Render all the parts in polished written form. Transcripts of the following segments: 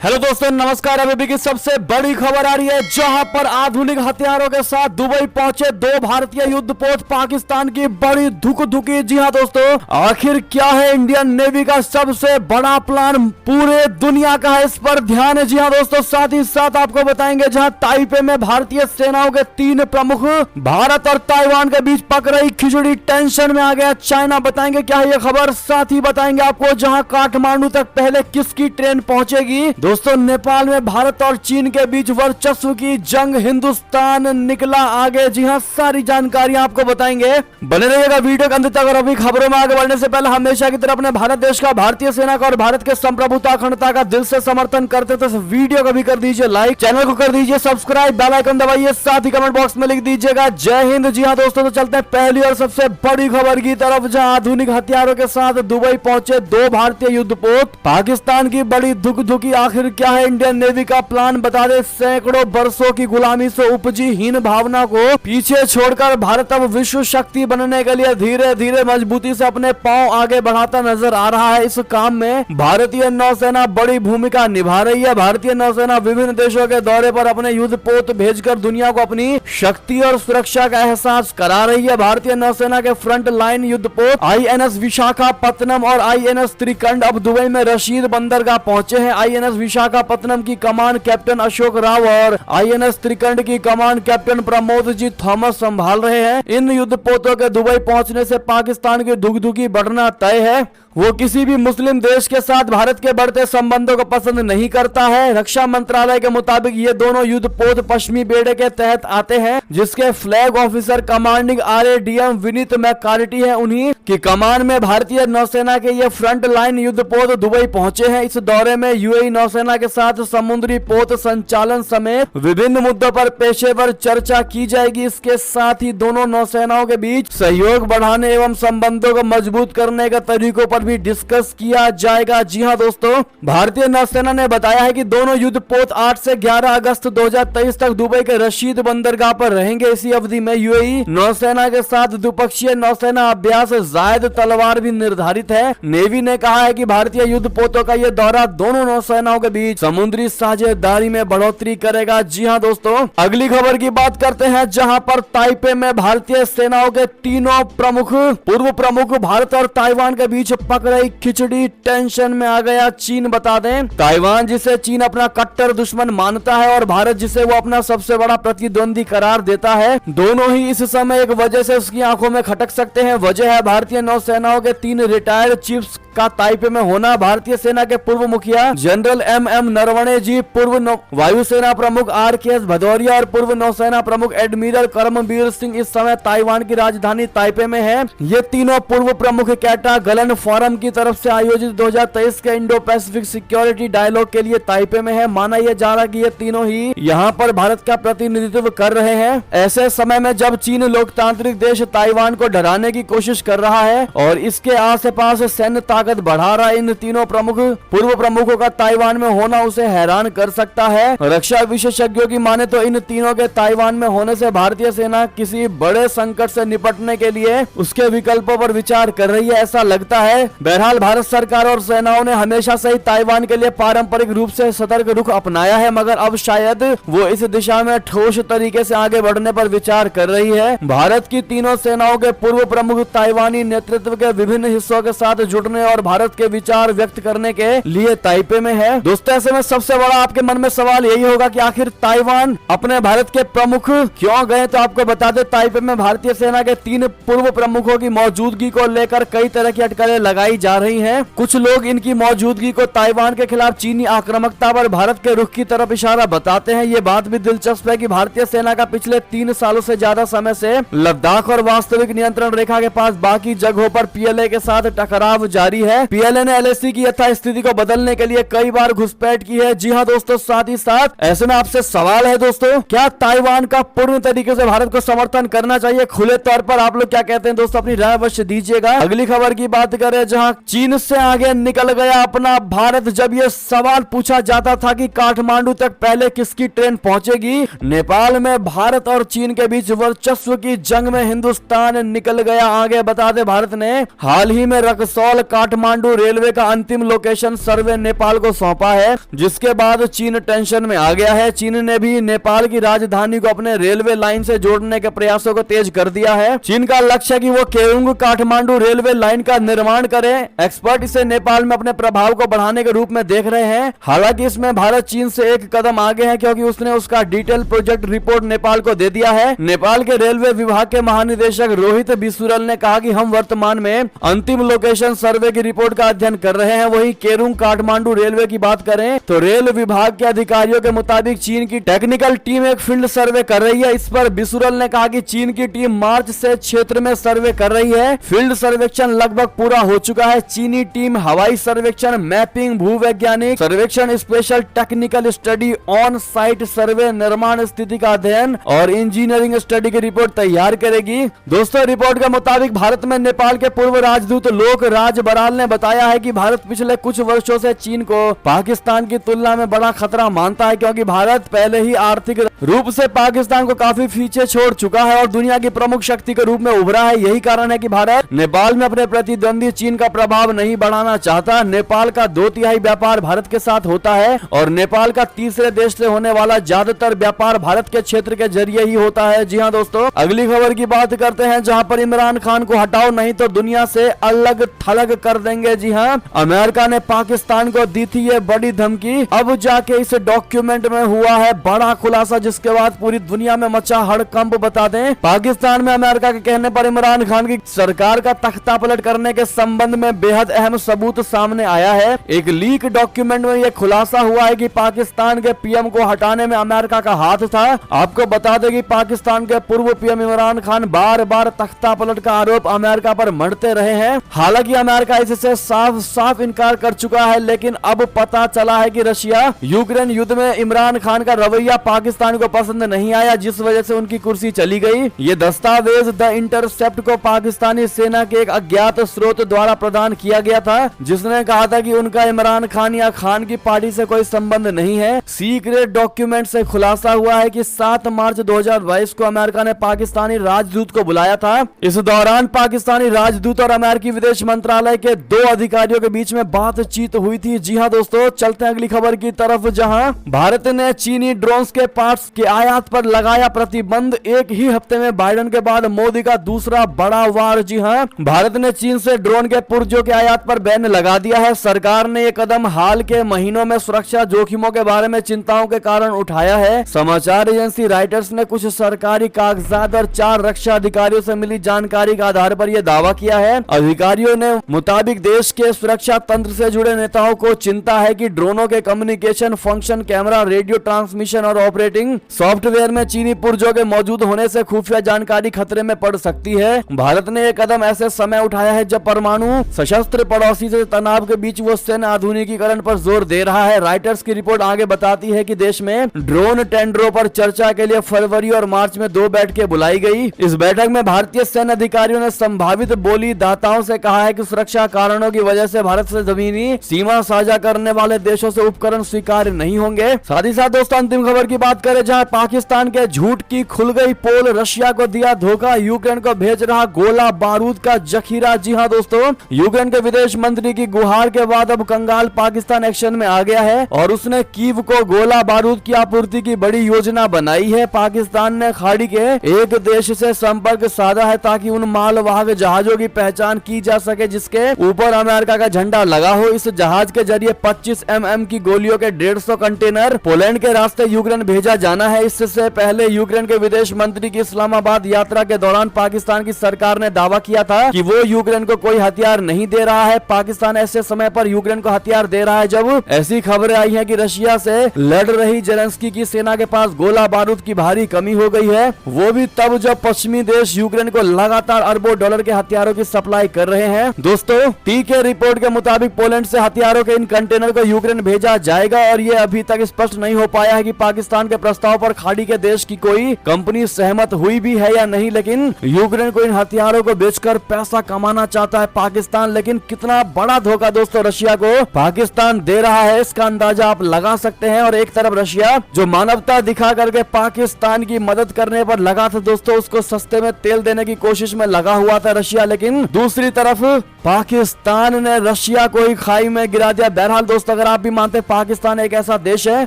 Hello दोस्तों, नमस्कार। अभी की सबसे बड़ी खबर आ रही है, जहां पर आधुनिक हथियारों के साथ दुबई पहुंचे 2 भारतीय युद्धपोत पाकिस्तान की बड़ी धुक-धुकी। जी हां दोस्तों, आखिर क्या है इंडियन नेवी का सबसे बड़ा प्लान, पूरे दुनिया का है इस पर ध्यान है। जी हां दोस्तों, साथ ही साथ आपको बताएंगे जहां ताइपे में भारतीय सेनाओं के 3 प्रमुख, भारत और ताइवान के बीच पक रही खिचड़ी टेंशन में आ गया चाइना। बताएंगे क्या है ये खबर, साथ ही बताएंगे आपको जहां काठमांडू तक पहले किसकी ट्रेन पहुंचेगी। दोस्तों, नेपाल में भारत और चीन के बीच वर्चस्व की जंग, हिंदुस्तान निकला आगे। जी हां, सारी जानकारियां आपको बताएंगे, बने रहिएगा वीडियो के अंत तक। और अभी खबरों में आगे बढ़ने से पहले हमेशा की तरह अपने भारत देश का, भारतीय सेना का और भारत के संप्रभुता अखंडता का दिल से समर्थन करते तो वीडियो को भी कर दीजिए लाइक, चैनल को कर दीजिए सब्सक्राइब, बेल आइकन दबाइए, साथ ही कमेंट बॉक्स में लिख दीजिएगा जय हिंद। जी हां दोस्तों, तो चलते हैं पहली और सबसे बड़ी खबर की तरफ, जहां आधुनिक हथियारों के साथ दुबई पहुंचे 2 भारतीय युद्धपोत, पाकिस्तान की बड़ी धुक-धुकी। आखिर क्या है इंडियन नेवी का प्लान, बता दे। सैकड़ों बरसों की गुलामी से उपजी हीन भावना को पीछे छोड़कर भारत अब विश्व शक्ति बनने के लिए धीरे धीरे मजबूती से अपने पांव आगे बढ़ाता नजर आ रहा है। इस काम में भारतीय नौसेना बड़ी भूमिका निभा रही है। भारतीय नौसेना विभिन्न देशों के दौरे पर अपने युद्धपोत भेजकर दुनिया को अपनी शक्ति और सुरक्षा का एहसास करा रही है। भारतीय नौसेना के फ्रंट लाइन युद्धपोत INS विशाखापत्तनम और INS त्रिकंड अब दुबई में रशीद बंदरगाह पहुंचे हैं। INS विशाखापत्तनम की कमान कैप्टन अशोक राव और INS त्रिकंड की कमान कैप्टन प्रमोद जी थॉमस संभाल रहे हैं। इन युद्धपोतों के दुबई पहुंचने से पाकिस्तान की धुक-धुकी बढ़ना तय है। वो किसी भी मुस्लिम देश के साथ भारत के बढ़ते संबंधों को पसंद नहीं करता है। रक्षा मंत्रालय के मुताबिक ये दोनों युद्धपोत पश्चिमी बेड़े के तहत आते हैं, जिसके flag officer commanding RADM Vineet McCarthy है। उन्हीं की कमान में भारतीय नौसेना के ये फ्रंट लाइन युद्धपोत दुबई पहुंचे हैं। इस दौरे में UAE नौसेना के साथ समुद्री पोत संचालन समेत विभिन्न मुद्दों पर पेशेवर चर्चा की जाएगी। इसके साथ ही दोनों नौसेनाओं के बीच सहयोग बढ़ाने एवं संबंधों को मजबूत करने के तरीकों पर भी डिस्कस किया जाएगा। जी हां दोस्तों, भारतीय नौसेना ने बताया है कि दोनों युद्धपोत 8 से 11 अगस्त 2023 तक दुबई के रशीद बंदरगाह पर रहेंगे। इसी अवधि में UAE नौसेना के साथ द्विपक्षीय नौसेना अभ्यास जायद तलवार भी निर्धारित है। नेवी ने कहा है कि भारतीय युद्धपोतों का यह दौरा दोनों नौसेनाओं के बीच समुद्री साझेदारी में बढ़ोतरी करेगा। जी हां दोस्तों, अगली खबर की बात करते हैं, जहां पर ताइपे में भारतीय सेनाओं के तीनों पूर्व प्रमुख भारत और ताइवान के बीच पक रही खिचड़ी टेंशन में आ गया चीन। बता दें, ताइवान जिसे चीन अपना कट्टर दुश्मन मानता है और भारत जिसे वो अपना सबसे बड़ा प्रतिद्वंदी करार देता है, दोनों ही इस समय एक वजह से उसकी आंखों में खटक सकते हैं। वजह है भारतीय नौसेनाओं के 3 रिटायर्ड चीफ्स का ताइपे में होना। भारतीय सेना के पूर्व मुखिया जनरल MM नरवणे जी, पूर्व वायुसेना प्रमुख RKS भदौरिया और पूर्व नौसेना प्रमुख एडमिरल करमबीर सिंह इस समय ताइवान की राजधानी ताइपे में हैं। ये तीनों पूर्व प्रमुख कैटा गलन फोरम की तरफ से आयोजित 2023 के इंडो पैसिफिक सिक्योरिटी डायलॉग के लिए ताइपे में है। माना यह जा रहा कि ये तीनों ही यहाँ पर भारत का प्रतिनिधित्व कर रहे हैं। ऐसे समय में जब चीन लोकतांत्रिक देश ताइवान को डराने की कोशिश कर रहा है और इसके आसपास सैन्य ताकत बढ़ा रहा है, इन तीनों पूर्व प्रमुखों का ताइवान में होना उसे हैरान कर सकता है। रक्षा विशेषज्ञों की माने तो इन तीनों के ताइवान में होने से भारतीय सेना किसी बड़े संकट से निपटने के लिए उसके विकल्पों पर विचार कर रही है, ऐसा लगता है। बहरहाल भारत सरकार और सेनाओं ने हमेशा से ही ताइवान के लिए पारंपरिक रूप से सतर्क रुख अपनाया है, मगर अब शायद वो इस दिशा में ठोस तरीके से आगे बढ़ने पर विचार कर रही है। भारत की तीनों सेनाओं के पूर्व प्रमुख ताइवानी नेतृत्व के विभिन्न हिस्सों के साथ जुड़ने और भारत के विचार व्यक्त करने के लिए ताइपे में है। दोस्तों, ऐसे में सबसे बड़ा आपके मन में सवाल यही होगा कि आखिर ताइवान अपने भारत के प्रमुख क्यों गए। तो आपको बता दें, ताइपे में भारतीय सेना के 3 पूर्व प्रमुखों की मौजूदगी को लेकर कई तरह की अटकलें लगाई जा रही हैं। कुछ लोग इनकी मौजूदगी को ताइवान के खिलाफ चीनी आक्रामकता पर भारत के रुख की तरफ इशारा बताते हैं। ये बात भी दिलचस्प है कि भारतीय सेना का पिछले 3 सालों से ज्यादा समय से लद्दाख और वास्तविक नियंत्रण रेखा के पास बाकी जगहों पर PLA के साथ टकराव जारी है। PLA ने LAC की यथास्थिति को बदलने के लिए कई बार घुसपैठ की है। जी हां दोस्तों, साथ ही साथ ऐसे में आपसे सवाल है दोस्तों, क्या ताइवान का पूर्ण तरीके से भारत को समर्थन करना चाहिए? खुले तौर पर आप लोग क्या कहते हैं दोस्तों, अपनी राय अवश्य दीजिएगा। अगली खबर की बात करें, जहां चीन से आगे निकल गया अपना भारत। जब ये सवाल पूछा जाता था कि काठमांडू तक पहले किसकी ट्रेन पहुंचेगी, नेपाल में भारत और चीन के बीच वर्चस्व की जंग में हिंदुस्तान निकल गया आगे। बता दें, भारत ने हाल ही में रक्सौल काठमांडू रेलवे का अंतिम लोकेशन सर्वे नेपाल को सौंपा है, जिसके बाद चीन टेंशन में आ गया है। चीन ने भी नेपाल की राजधानी को अपने रेलवे लाइन से जोड़ने के प्रयासों को तेज कर दिया है। चीन का लक्ष्य है कि वो केरुंग काठमांडू रेलवे लाइन का निर्माण करे। एक्सपर्ट इसे नेपाल में अपने प्रभाव को बढ़ाने के रूप में देख रहे हैं। हालांकि इसमें भारत चीन से एक कदम आगे है, क्योंकि उसने उसका डिटेल प्रोजेक्ट रिपोर्ट नेपाल को दे दिया है। नेपाल के रेलवे विभाग के महानिदेशक रोहित बिसुरल ने कहा कि हम वर्तमान में अंतिम लोकेशन सर्वे की रिपोर्ट का अध्ययन कर रहे हैं। वहीं केरुंग काठमांडू रेलवे की बात करें तो रेल विभाग के अधिकारियों के मुताबिक चीन की टेक्निकल टीम एक फील्ड सर्वे कर रही है। इस पर बिसुरल ने कहा कि चीन की टीम मार्च से क्षेत्र में सर्वे कर रही है। फील्ड सर्वेक्षण लगभग पूरा हो चुका है। चीनी टीम हवाई सर्वेक्षण, मैपिंग, भूवैज्ञानिक सर्वेक्षण, special technical study, on site survey, निर्माण स्थिति का अध्ययन और इंजीनियरिंग स्टडी की रिपोर्ट तैयार करेगी। दोस्तों, रिपोर्ट के मुताबिक भारत में नेपाल के पूर्व राजदूत लोक राज बराल ने बताया है कि भारत पिछले कुछ वर्षों से चीन को पाकिस्तान की तुलना में बड़ा खतरा मानता है, क्योंकि भारत पहले ही आर्थिक रूप से पाकिस्तान को काफी पीछे छोड़ चुका है और दुनिया की प्रमुख शक्ति के रूप में उभरा है। यही कारण है कि भारत नेपाल में अपने प्रतिद्वंदी चीन का प्रभाव नहीं बढ़ाना चाहता। नेपाल का 2/3 व्यापार भारत के साथ होता है और नेपाल का तीसरे देश से होने वाला ज्यादातर व्यापार भारत के क्षेत्र के जरिए ही होता है। जी हाँ दोस्तों, अगली खबर की बात करते हैं, जहां पर इमरान खान को हटाओ नहीं तो दुनिया से अलग थलग कर देंगे। जी हाँ, अमेरिका ने पाकिस्तान को दी थी ये बड़ी धमकी। अब जाके इस डॉक्यूमेंट में हुआ है बड़ा खुलासा, जिसके बाद पूरी दुनिया में मचा हड़कंप। बता दें, पाकिस्तान में अमेरिका के कहने पर इमरान खान की सरकार का तख्ता पलट करने के संबंध में बेहद अहम सबूत सामने आया है। एक लीक डॉक्यूमेंट में यह खुलासा हुआ है कि पाकिस्तान के पीएम को हटाने में अमेरिका का हाथ था। आपको बता दें कि पाकिस्तान के पूर्व पीएम इमरान खान बार बार तख्ता पलट का आरोप अमेरिका पर मढ़ते रहे हैं। हालांकि अमेरिका इससे साफ साफ इनकार कर चुका है, लेकिन अब पता चला है कि रशिया यूक्रेन युद्ध में इमरान खान का रवैया पाकिस्तान को पसंद नहीं आया, जिस वजह से उनकी कुर्सी चली गई। ये दस्तावेज द इंटरसेप्ट को पाकिस्तानी सेना के एक अज्ञात स्रोत द्वारा प्रदान किया गया था, जिसने कहा था कि उनका इमरान खान या खान की पार्टी से कोई संबंध नहीं है। सीक्रेट डॉक्यूमेंट से खुलासा हुआ है कि 7 मार्च 2022 को अमेरिका ने पाकिस्तानी राजदूत को बुलाया था। इस दौरान पाकिस्तानी राजदूत और अमेरिकी विदेश मंत्रालय के 2 अधिकारियों के बीच में बातचीत हुई थी। जी हाँ दोस्तों, चलते हैं अगली खबर की तरफ, जहां भारत ने चीनी ड्रोन्स के पार्ट्स के आयात पर लगाया प्रतिबंध। एक ही हफ्ते में बाइडेन के बाद मोदी का दूसरा बड़ा वार। जी हाँ, भारत ने चीन से ड्रोन के पुर्जों के आयात पर बैन लगा दिया है। सरकार ने यह कदम हाल के महीनों में सुरक्षा जोखिमों के बारे में चिंताओं के कारण उठाया है। समाचार एजेंसी राइटर्स ने कुछ सरकारी कागजात और 4 रक्षा अधिकारियों से मिली जानकारी के आधार पर यह दावा किया है। अधिकारियों ने मुताबिक देश के सुरक्षा तंत्र से जुड़े नेताओं को चिंता है कि ड्रोनों के communication function, camera, radio transmission और ऑपरेटिंग सॉफ्टवेयर में चीनी पुर्जों के मौजूद होने से खुफिया जानकारी खतरे में पड़ सकती है। भारत ने यह कदम ऐसे समय उठाया है जब परमाणु सशस्त्र पड़ोसी से तनाव के बीच वो सैन्य आधुनिकीकरण पर जोर दे रहा है। राइटर्स की रिपोर्ट आगे बताती है कि देश में ड्रोन टेंडरों पर चर्चा के लिए फरवरी और मार्च में 2 बैठकें बुलाई गई। इस बैठक में भारतीय सैन्य अधिकारियों ने संभावित बोली दाताओं से कहा है कि सुरक्षा कारणों की वजह से भारत से जमीनी सीमा साझा करने वाले देशों से उपकरण स्वीकार नहीं होंगे। साथ ही साथ दोस्तों, अंतिम खबर की बात करें, जहां पाकिस्तान के झूठ की खुल गई पोल। रशिया को दिया धोखा, यूक्रेन को भेज रहा गोला बारूद का जखीरा। जी हां दोस्तों, यूक्रेन के विदेश मंत्री की गुहार के बाद अब कंगाल पाकिस्तान एक्शन में आ गया है और उसने कीव को गोला बारूद की आपूर्ति की बड़ी योजना बनाई है। पाकिस्तान ने खाड़ी के एक देश से संपर्क साधा है ताकि उन मालवाहक जहाजों की पहचान की जा सके जिसके ऊपर अमेरिका का झंडा लगा हो। इस जहाज के जरिए 25 mm की गोलियों के 150 कंटेनर पोलैंड के रास्ते यूक्रेन भेजा जाना है। इससे पहले यूक्रेन के विदेश मंत्री की इस्लामाबाद यात्रा के दौरान पाकिस्तान की सरकार ने दावा किया था कि वो यूक्रेन को कोई हथियार नहीं दे रहा है। पाकिस्तान ऐसे समय पर यूक्रेन को हथियार दे रहा है जब ऐसी खबरें आई हैं कि रशिया से लड़ रही जेलेंस्की की सेना के पास गोला बारूद की भारी कमी हो गई है। वो भी तब जब पश्चिमी देश यूक्रेन को लगातार अरबों डॉलर के हथियारों की सप्लाई कर रहे हैं। दोस्तों, टीके रिपोर्ट के मुताबिक पोलैंड से हथियारों के इन कंटेनर को यूक्रेन भेजा जाएगा और ये अभी तक स्पष्ट नहीं हो पाया है कि पाकिस्तान के प्रस्ताव पर खाड़ी के देश की कोई कंपनी सहमत हुई भी है या नहीं, लेकिन यूक्रेन को इन हथियारों को बेचकर पैसा कमाना चाहता है। पाकिस्तान, लेकिन कितना बड़ा धोखा दोस्तों रशिया को पाकिस्तान दे रहा है इसका अंदाजा आप लगा सकते हैं। और एक तरफ रशिया जो मानवता दिखा करके पाकिस्तान की मदद करने पर लगा था दोस्तों, उसको सस्ते में तेल देने की कोशिश में लगा हुआ था रशिया, लेकिन दूसरी तरफ पाकिस्तान ने रशिया को ही खाई में गिरा दिया। बहरहाल दोस्तों अगर आप भी मानते हैं पाकिस्तान एक ऐसा देश है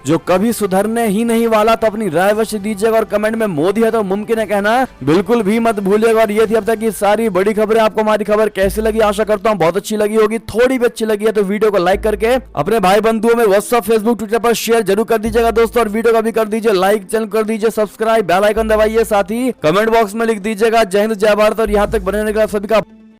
जो कभी सुधरने ही नहीं वाला, तो अपनी राय अवश्य दीजिएगा और कमेंट में मोदी है तो मुमकिन है कहना बिल्कुल भी मत भूलिएगा। और ये थी अब तक की सारी बड़ी खबरें। आपको हमारी खबर कैसी लगी? आशा करता हूँ बहुत अच्छी लगी होगी। थोड़ी भी अच्छी लगी है तो वीडियो को लाइक करके अपने भाई बंधुओं में व्हाट्सएप, फेसबुक, ट्विटर पर शेयर जरूर कर दीजिएगा दोस्तों। और वीडियो का भी कर दीजिए लाइक, चैनल कर दीजिए सब्सक्राइब, बेल आइकन दबाइए, साथ ही कमेंट बॉक्स में लिख दीजिएगा जय हिंद जय भारत। और यहाँ तक बने रहने के लिए सभी का